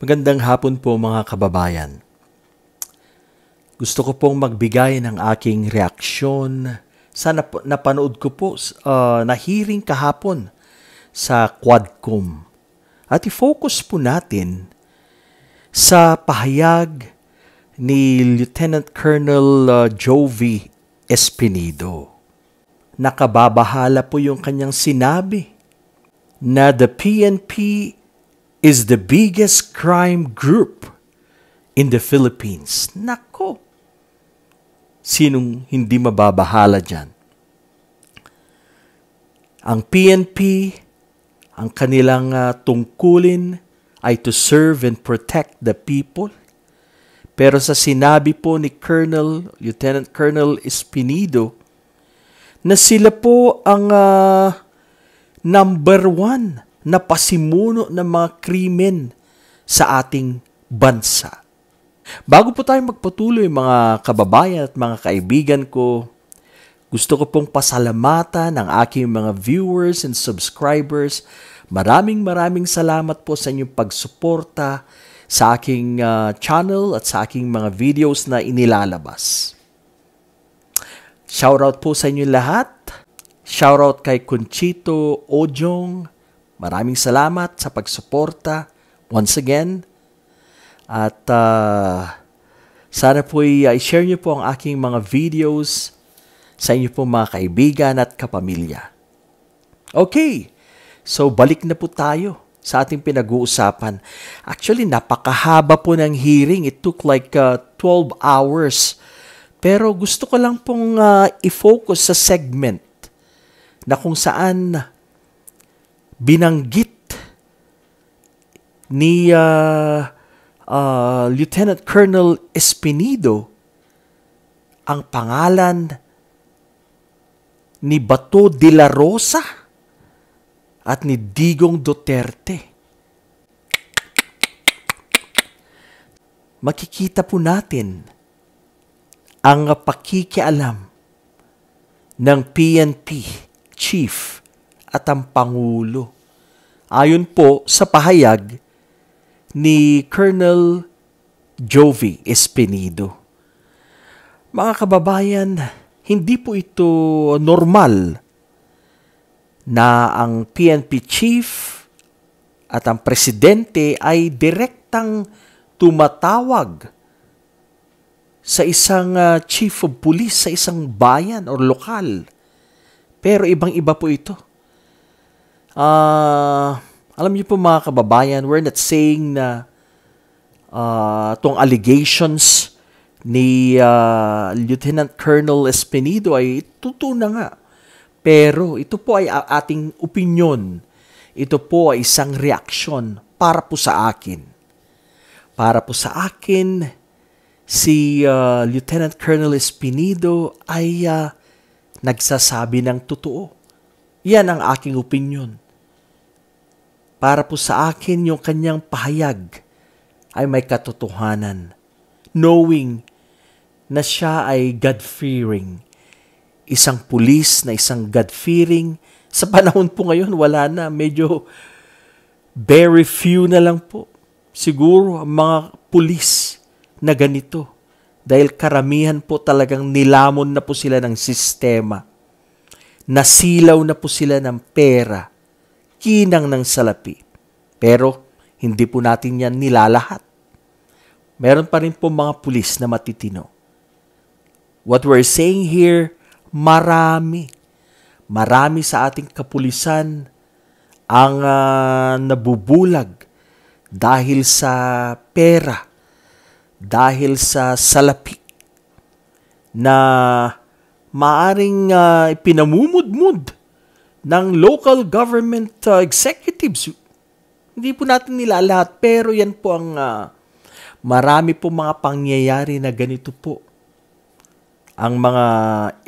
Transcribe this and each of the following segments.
Magandang hapon po mga kababayan. Gusto ko pong magbigay ng aking reaksyon sa napanood ko po na hearing kahapon sa Quadcom. At i-focus po natin sa pahayag ni Lieutenant Colonel Jovie Espinido. Nakababahala po yung kanyang sinabi na the PNP is the biggest crime group in the Philippines. Nako! Sinong hindi mababahala dyan? Ang PNP, ang kanilang tungkulin ay to serve and protect the people. Pero sa sinabi po ni Lieutenant Colonel Espinido, na sila po ang number one na pasimuno ng mga krimen sa ating bansa. Bago po tayo magpatuloy mga kababayan at mga kaibigan ko, gusto ko pong pasalamatan ang aking mga viewers and subscribers. Maraming salamat po sa inyong pagsuporta sa aking channel at sa aking mga videos na inilalabas. Shoutout po sa inyo lahat. Shoutout kay Conchito Ojong. Maraming salamat sa pagsuporta once again. At sana po i-share niyo po ang aking mga videos sa inyo po mga kaibigan at kapamilya. Okay, so balik na po tayo sa ating pinag-uusapan. Actually, napakahaba po ng hearing. It took like 12 hours. Pero gusto ko lang pong i-focus sa segment na kung saan binanggit ni Lieutenant Colonel Espinido ang pangalan ni Bato de la Rosa at ni Digong Duterte. Makikita po natin ang pakikialam ng PNP chief at ang Pangulo. Ayon po sa pahayag ni Colonel Jovie Espinido. Mga kababayan, hindi po ito normal na ang PNP chief at ang presidente ay direktang tumatawag sa isang chief of police sa isang bayan o lokal. Pero ibang-iba po ito. Alam niyo po mga kababayan, we're not saying na itong allegations ni Lieutenant Colonel Espinido ay totoo na nga. Pero ito po ay ating opinyon. Ito po ay isang reaksyon para po sa akin. Para po sa akin, si Lieutenant Colonel Espinido ay nagsasabi ng totoo. Yan ang aking opinyon. Para po sa akin, yung kanyang pahayag ay may katotohanan. Knowing na siya ay God-fearing. Isang pulis na isang God-fearing. Sa panahon po ngayon, wala na. Medyo very few na lang po. Siguro ang mga pulis na ganito. Dahil karamihan po talagang nilamon na po sila ng sistema. Nasilaw na po sila ng pera. Kinang ng salapi. Pero hindi po natin yan nilalahat. Meron pa rin po mga pulis na matitino. What we're saying here, marami sa ating kapulisan ang nabubulag dahil sa pera, dahil sa salapi na maaring pinamumudmud ng local government executives. Hindi po natin nilalahat, pero yan po ang marami po mga pangyayari na ganito po. Ang mga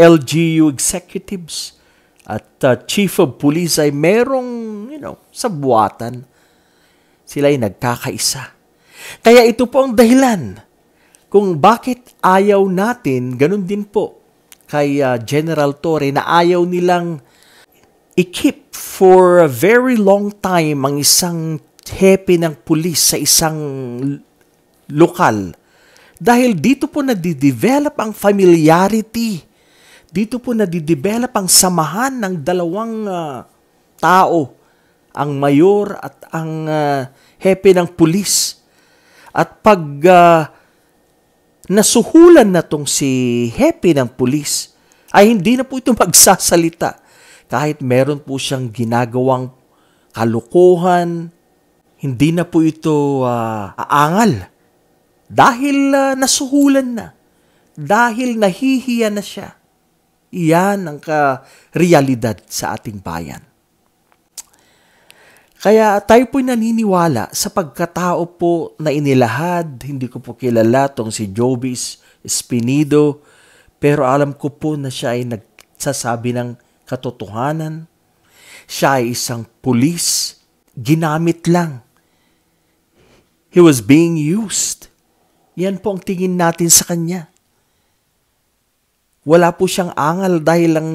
LGU executives at chief of police ay merong, sa buwatan. Sila ay nagkakaisa. Kaya ito po ang dahilan kung bakit ayaw natin, ganun din po kay General Torre, na ayaw nilang i-keep for a very long time ang isang hepe ng pulis sa isang lokal. Dahil dito po nadidevelop ang familiarity. Dito po nadidevelop ang samahan ng dalawang tao, ang mayor at ang hepe ng pulis. At pag nasuhulan na tong si hepe ng pulis, ay hindi na po ito magsasalita. Kahit meron po siyang ginagawang kalukuhan, hindi na po ito aangal. Dahil nasuhulan na. Dahil nahihiya na siya. Iyan ang realidad sa ating bayan. Kaya tayo po'y naniniwala sa pagkatao po na inilahad. Hindi ko po kilala tong si Joby Espinido, pero alam ko po na siya ay nagsasabi ng katotohanan. Siya ay isang pulis, ginamit lang. He was being used. Yan po ang tingin natin sa kanya. Wala po siyang angal dahil lang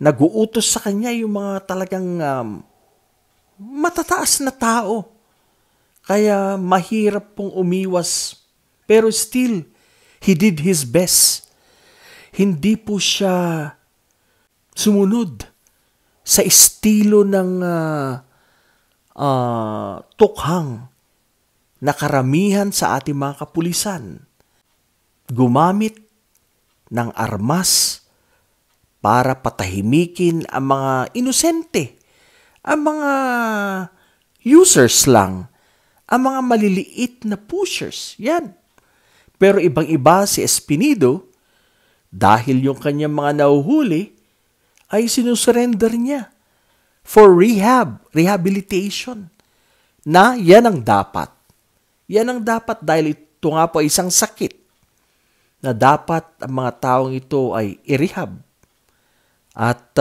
nag-uutos sa kanya yung mga talagang matataas na tao. Kaya mahirap pong umiwas. Pero still, he did his best. Hindi po siya sumunod sa estilo ng tukhang na karamihan sa ating mga kapulisan. Gumamit ng armas para patahimikin ang mga inosente, ang mga users lang, ang mga maliliit na pushers. Yan. Pero ibang-iba si Espinido, dahil yung kanyang mga nahuhuli, ay sinusurrender niya for rehabilitation. Na yan ang dapat. Yan ang dapat dahil ito nga po ay isang sakit na dapat ang mga taong ito ay i-rehab. At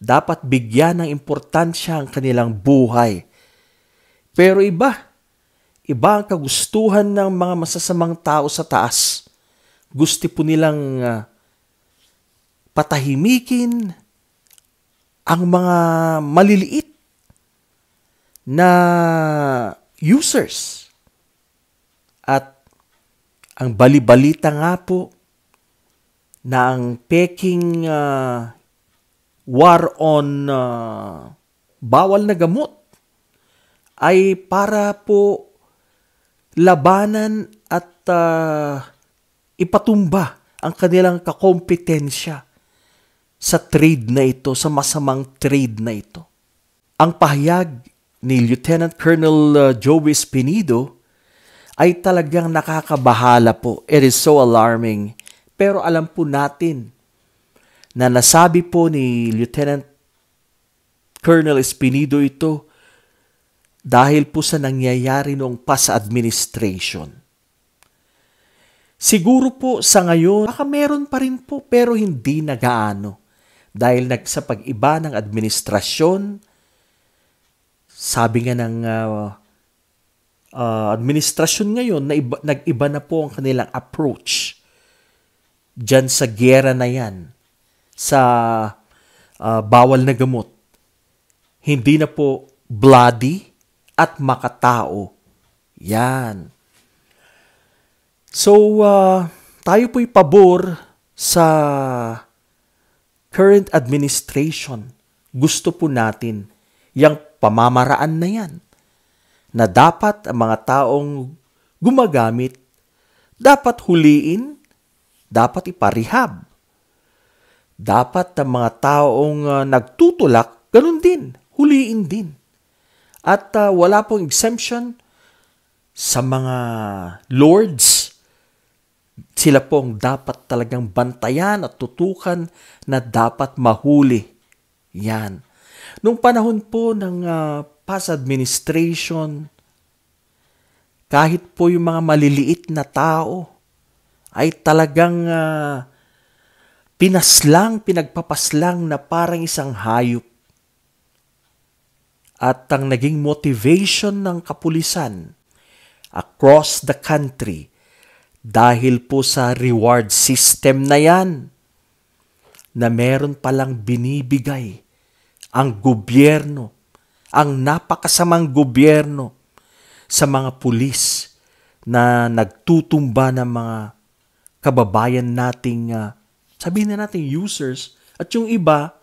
dapat bigyan ng importansya ang kanilang buhay. Pero iba ang kagustuhan ng mga masasamang tao sa taas. Gusto po nilang patahimikin ang mga maliliit na users. At ang balibalita nga po na ang peking war on bawal na gamot ay para po labanan at ipatumba ang kanilang kakompetensya sa trade na ito, sa masamang trade na ito. Ang pahayag ni Lieutenant Colonel Joby Espinido ay talagang nakakabahala po. It is so alarming. Pero alam po natin na nasabi po ni Lieutenant Colonel Espinido ito dahil po sa nangyayari noong past administration. Siguro po sa ngayon, baka meron pa rin po pero hindi na gaano. Dahil sa pag-iba ng administrasyon, sabi nga ng administrasyon ngayon, nag-iba na po ang kanilang approach dyan sa giyera na yan, sa bawal na gamot. Hindi na po bloody at makatao. Yan. So, tayo po'y pabor sa current administration. Gusto po natin yung pamamaraan na yan, na dapat ang mga taong gumagamit, dapat huliin, dapat iparehab. Dapat ang mga taong nagtutulak, ganun din, huliin din. At wala pong exemption sa mga lords. Sila pong dapat talagang bantayan at tutukan na dapat mahuli. Yan. Nung panahon po ng past administration, kahit po yung mga maliliit na tao ay talagang pinagpapaslang na parang isang hayop. At ang naging motivation ng kapulisan across the country dahil po sa reward system na yan na meron palang binibigay ang gobyerno, ang napakasamang gobyerno sa mga pulis na nagtutumba ng mga kababayan nating, sabihin na natin users, at yung iba,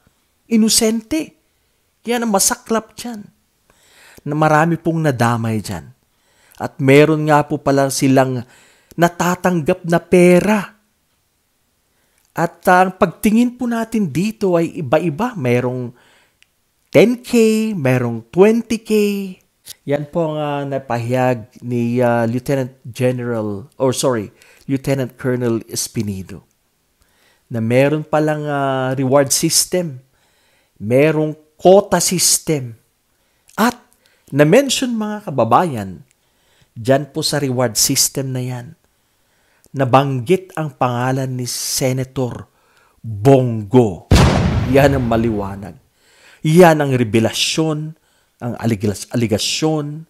inosente. Yan ang masaklap dyan. Na marami pong nadamay dyan. At meron nga po pala silang natatanggap na pera. At ang pagtingin po natin dito ay iba-iba. Merong 10K, merong 20K. Yan po ang napahayag ni Lieutenant Colonel Espinido. Na meron palang reward system. Merong quota system. At na-mention mga kababayan, dyan po sa reward system na yan, nabanggit ang pangalan ni Senator Bongo. Yan ang maliwanag. Yan ang revelasyon, ang aligasyon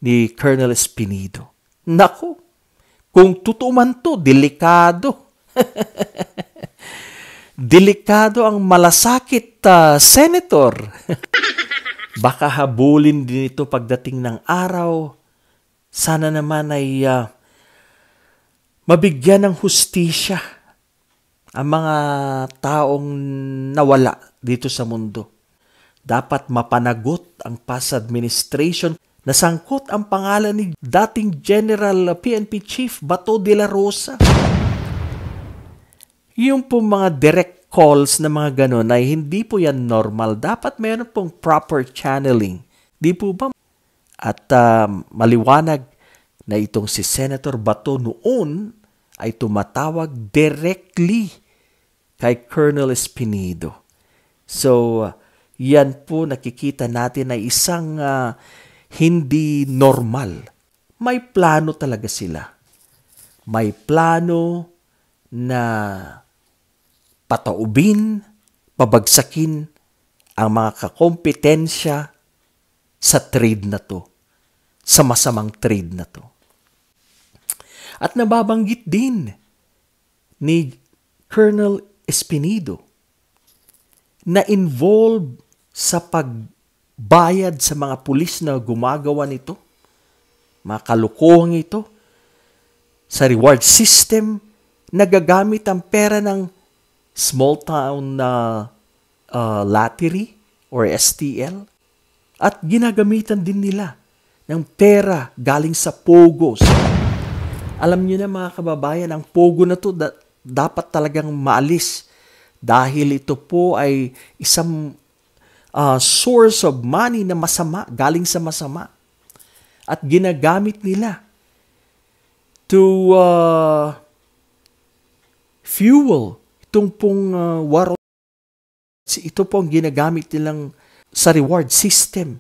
ni Colonel Espinido. Naku, kung totoo man to, delikado. Delikado ang malasakit, Senator. Baka habulin din ito pagdating ng araw. Sana naman ay mabigyan ng hustisya ang mga taong nawala dito sa mundo. Dapat mapanagot ang past administration na sangkot ang pangalan ni dating General PNP Chief Bato de la Rosa. Yung po mga direct calls na mga ganon ay hindi po yan normal. Dapat mayroon pong proper channeling. Di po ba? At maliwanag na itong si Senator Bato noon ay tumatawag directly kay Colonel Espinido. So, yan po nakikita natin na isang hindi normal. May plano talaga sila. May plano na pataubin, pabagsakin ang mga kakompetensya sa trade na to, sa masamang trade na to. At nababanggit din ni Colonel Espinido na involved sa pagbayad sa mga pulis na gumagawa nito, mga kalukuhang ito, sa reward system, nagagamit ang pera ng small town lottery or STL, at ginagamitan din nila ng pera galing sa Pogos. Alam niyo na mga kababayan, ang Pogo na to dapat talagang maalis dahil ito po ay isang source of money na masama, galing sa masama. At ginagamit nila to fuel itong pong war. Ito po ang ginagamit nilang sa reward system.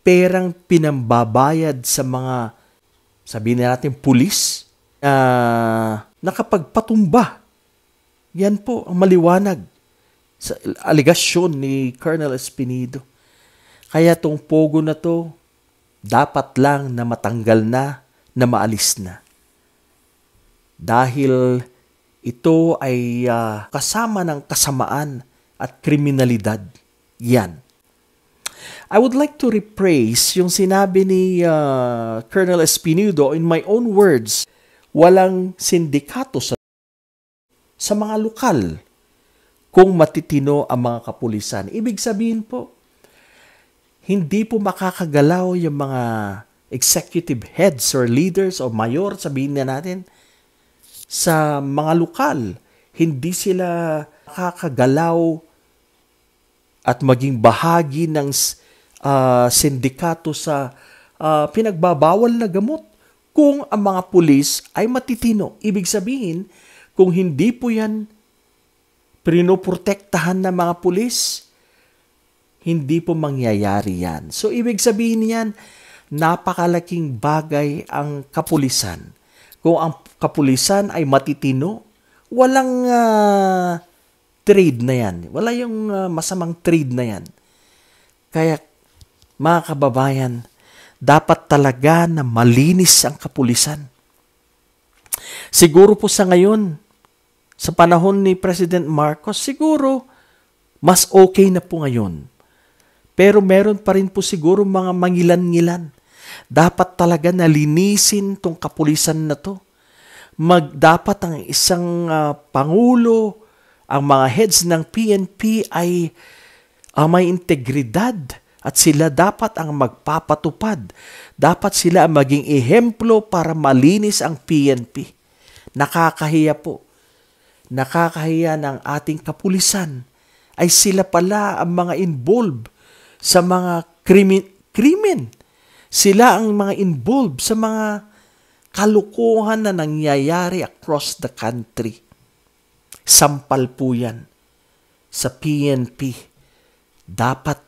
Perang pinambabayad sa mga, sabihin natin, pulis nakapagpatumba. Yan po ang maliwanag sa aligasyon ni Colonel Espinido. Kaya itong Pogo na to, dapat lang na matanggal na maalis na. Dahil ito ay kasama ng kasamaan at kriminalidad. Yan. I would like to rephrase yung sinabi ni Colonel Espinido in my own words. Walang sindikato sa mga lokal kung matitino ang mga kapulisan. Ibig sabihin po, hindi po makakagalaw yung mga executive heads or leaders o mayor, sabihin na natin, sa mga lokal. Hindi sila makakagalaw at maging bahagi ng sindikato sa pinagbabawal na gamot kung ang mga pulis ay matitino. Ibig sabihin, kung hindi po yan pinoprotektahan ng mga pulis, hindi po mangyayari yan. So, ibig sabihin yan, napakalaking bagay ang kapulisan. Kung ang kapulisan ay matitino, walang trade na yan. Wala yung masamang trade na yan. Kaya, mga kababayan, dapat talaga na malinis ang kapulisan. Siguro po sa ngayon, sa panahon ni President Marcos, siguro mas okay na po ngayon. Pero meron pa rin po siguro mga mangilan-ngilan. Dapat talaga nalinisin tong kapulisan na to. Dapat ang isang pangulo, ang mga heads ng PNP ay may integridad at sila dapat ang magpapatupad. Dapat sila ang maging ehemplo para malinis ang PNP. Nakakahiya po. Nakakahiya ng ating kapulisan ay sila pala ang mga involved sa mga krimen. Sila ang mga involved sa mga kalukuhan na nangyayari across the country. Sampal po yan sa PNP. Dapat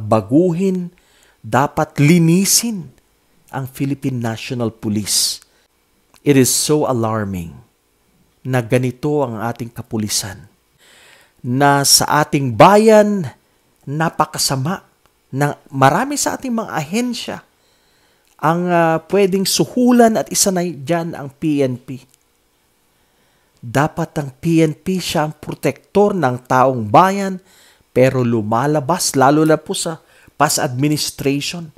baguhin, dapat linisin ang Philippine National Police. It is so alarming na ganito ang ating kapulisan. Na sa ating bayan, napakasama na marami sa ating mga ahensya ang pwedeng suhulan at isa na dyan ang PNP. Dapat ang PNP siya ang protektor ng taong bayan pero lumalabas lalo na po sa past administration.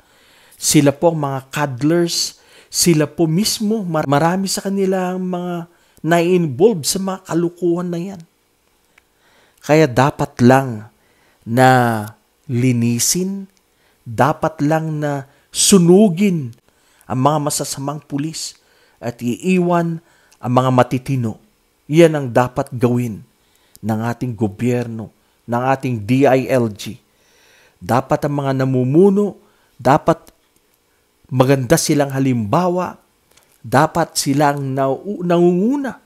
Sila po ang mga cuddlers, sila po mismo, marami sa kanila mga na-involved sa mga kalukuhan na yan. Kaya dapat lang na linisin, dapat lang na sunugin ang mga masasamang pulis at iiwan ang mga matitino. Yan ang dapat gawin ng ating gobyerno, ng ating DILG. Dapat ang mga namumuno, dapat maganda silang halimbawa, dapat silang nangunguna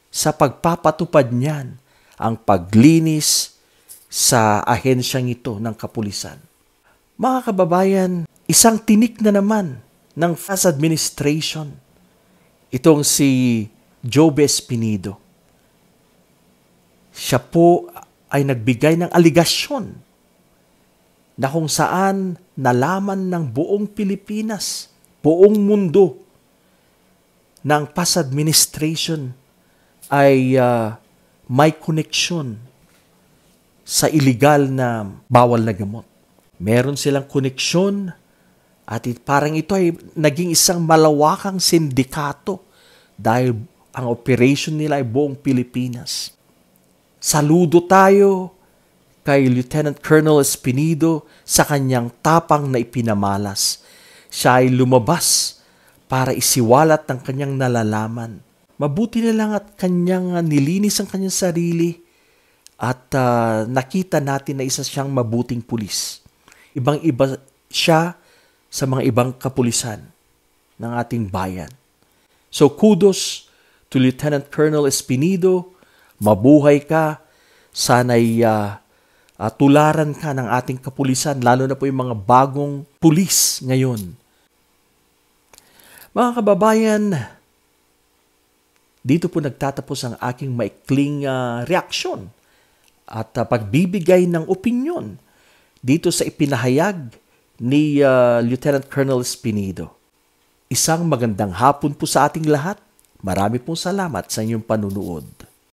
sa pagpapatupad niyan ang paglinis sa ahensyang ito ng kapulisan. Mga kababayan, isang tinik na naman ng past administration, itong si Jobe Espinido. Siya po ay nagbigay ng aligasyon na kung saan nalaman ng buong Pilipinas, buong mundo, na ang past administration ay may koneksyon sa illegal na bawal na gamot. Meron silang koneksyon at parang ito ay naging isang malawakang sindikato dahil ang operation nila ay buong Pilipinas. Saludo tayo kay Lieutenant Colonel Espinido sa kanyang tapang na ipinamalas. Siya ay lumabas para isiwalat ng kanyang nalalaman. Mabuti na lang at kanyang nilinis ang kanyang sarili at nakita natin na isa siyang mabuting pulis. Ibang-iba siya sa mga ibang kapulisan ng ating bayan. So kudos to Lieutenant Colonel Espinido. Mabuhay ka. Sana'y tularan ka ng ating kapulisan, lalo na po yung mga bagong pulis ngayon. Mga kababayan, dito po nagtatapos ang aking maikling reaksyon at pagbibigay ng opinyon dito sa ipinahayag ni Lieutenant Colonel Espinido. Isang magandang hapon po sa ating lahat. Marami pong salamat sa inyong panunood.